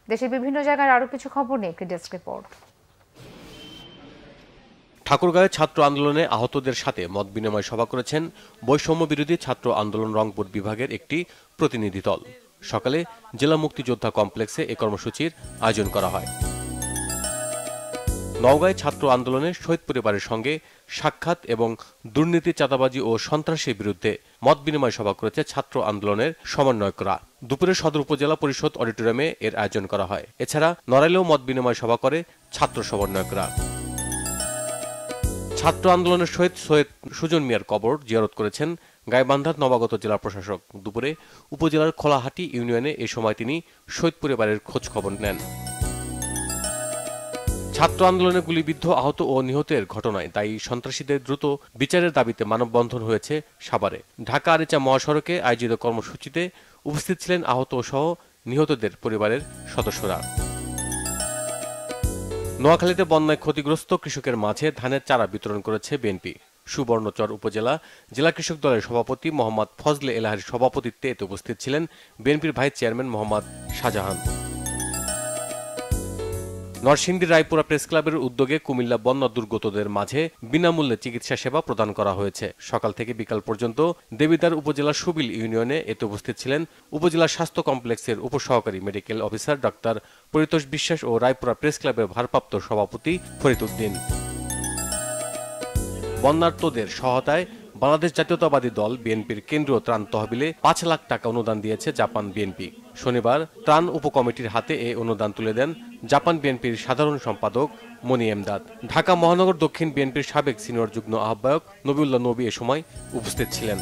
দেশের বিভিন্ন জায়গার আরো কিছু খবর নিয়ে একটি ডেস্ক রিপোর্ট। ঠাকুরগাঁওয়ে ছাত্র আন্দোলনে আহতদের সাথে মত বিনিময় সভা করেছেন বৈষম্য বিরোধী ছাত্র আন্দোলন রংপুর বিভাগের একটি প্রতিনিধি দল। সকালে জেলা মুক্তিযোদ্ধা কমপ্লেক্সে এ কর্মসূচির আয়োজন করা হয়। নওগাঁয় ছাত্র আন্দোলনের শহীদ পরিবারের সঙ্গে সাক্ষাৎ এবং দুর্নীতি, চাঁদাবাজি ও সন্ত্রাসের বিরুদ্ধে মত বিনিময় সভা করেছে ছাত্র আন্দোলনের সমন্বয়করা। দুপুরে সদর উপজেলা পরিষদ অডিটোরিয়ামে এর আয়োজন করা হয়। এছাড়া নড়াইলেও মত বিনিময় সভা করে ছাত্র সমন্বয়করা। ছাত্র আন্দোলনের শহীদ সৈয়দ সুজন মিয়ার কবর জিয়ারত করেছেন গাইবান্ধার নবাগত জেলা প্রশাসক। দুপুরে উপজেলার খোলাহাটি ইউনিয়নে এ সময় তিনি শহীদ পরিবারের খোঁজ খবর নেন। ছাত্র আন্দোলনে গুলিবিদ্ধ, আহত ও নিহতের ঘটনায় দায়ী সন্ত্রাসীদের দ্রুত বিচারের দাবিতে মানববন্ধন হয়েছে সাভারে। ঢাকা আরিচা মহাসড়কে আয়োজিত কর্মসূচিতে উপস্থিত ছিলেন আহত সহ নিহতদের পরিবারের সদস্যরা। নোয়াখালীতে বন্যায় ক্ষতিগ্রস্ত কৃষকের মাঝে ধানের চারা বিতরণ করেছে বিএনপি। সুবর্ণচর উপজেলা জেলা কৃষক দলের সভাপতি মোহাম্মদ ফজলে এলাহার সভাপতিত্বে এতে উপস্থিত ছিলেন বিএনপির ভাইস চেয়ারম্যান মোহাম্মদ শাহজাহান। নরসিংদীর রায়পুরা প্রেস ক্লাবের উদ্যোগে কুমিল্লা বন্যা দুর্গতদের মাঝে বিনামূল্যে চিকিৎসা সেবা প্রদান করা হয়েছে। সকাল থেকে বিকাল পর্যন্ত দেবিদ্বার উপজেলার সুবিল ইউনিয়নে এতে উপস্থিত ছিলেন উপজেলা স্বাস্থ্য কমপ্লেক্সের উপসহকারী মেডিকেল অফিসার ডাক্তার পরিতোষ বিশ্বাস ও রায়পুরা প্রেস ক্লাবের ভারপ্রাপ্ত সভাপতি ফরিদ উদ্দিন। বন্যার্তদের সহায়তায় বাংলাদেশ জাতীয়তাবাদী দল বিএনপির কেন্দ্রীয় ত্রাণ তহবিলে ৫ লাখ টাকা অনুদান দিয়েছে জাপান বিএনপি। শনিবার ত্রাণ উপকমিটির হাতে এই অনুদান তুলে দেন জাপান বিএনপির সাধারণ সম্পাদক মনি এমদাদ। ঢাকা মহানগর দক্ষিণ বিএনপির সাবেক সিনিয়র যুগ্ম আহ্বায়ক নবিউল্লাহ নবী এ সময় উপস্থিত ছিলেন।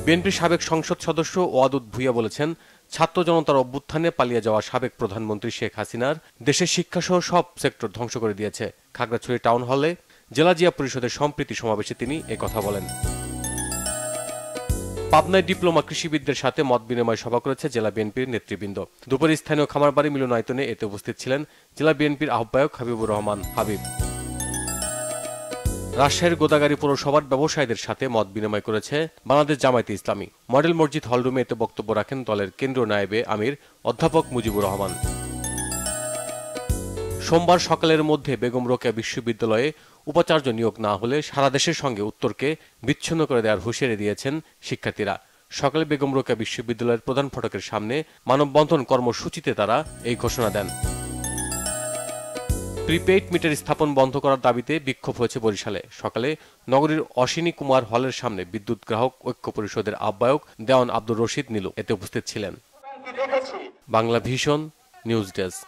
বিএনপির সাবেক সংসদ সদস্য ওয়াদুদ ভুইয়া বলেছেন, ছাত্র জনতার অভ্যুত্থানে পালিয়ে যাওয়া সাবেক প্রধানমন্ত্রী শেখ হাসিনার দেশের শিক্ষাসহ সব সেক্টর ধ্বংস করে দিয়েছে। খাগড়াছড়ি টাউন হলে জেলা জিয়া পরিষদের সম্প্রীতি সমাবেশে তিনি একথা বলেন। পাবনায় ডিপ্লোমা কৃষিবিদদের সাথে মত বিনিময় সভা করেছে জেলা বিএনপির নেতৃবৃন্দ। দুপুরে স্থানীয় খামারবাড়ি মিলনায়তনে এতে উপস্থিত ছিলেন জেলা বিএনপির আহ্বায়ক হাবিবুর রহমান হাবিব। রাজশাহীর গোদাগাড়ী পৌরসভার ব্যবসায়ীদের সাথে মত বিনিময় করেছে বাংলাদেশ জামায়াতে ইসলামী। মডেল মসজিদ হলরুমে এতে বক্তব্য রাখেন দলের কেন্দ্রীয় নায়েবে আমির অধ্যাপক মুজিবুর রহমান। সোমবার সকালের মধ্যে বেগম রোকেয়া বিশ্ববিদ্যালয়ে উপাচার্য নিয়োগ না হলে সারা দেশের সঙ্গে উত্তরকে বিচ্ছিন্ন করে দেওয়ার হুঁশিয়ারি দিয়েছেন শিক্ষার্থীরা। সকালে বেগম রোকেয়া বিশ্ববিদ্যালয়ের প্রধান ফটকের সামনে মানববন্ধন কর্মসূচিতে তারা এই ঘোষণা দেন। প্রিপেইড মিটার স্থাপন বন্ধ করার দাবিতে বিক্ষোভ হয়েছে বরিশালে। সকালে নগরীর অশ্বিনী কুমার হলের সামনে বিদ্যুৎ গ্রাহক ঐক্য পরিষদের আহ্বায়ক দেওয়ান আব্দুর রশিদ নীলু এতে উপস্থিত ছিলেন। Bangla vision news desk.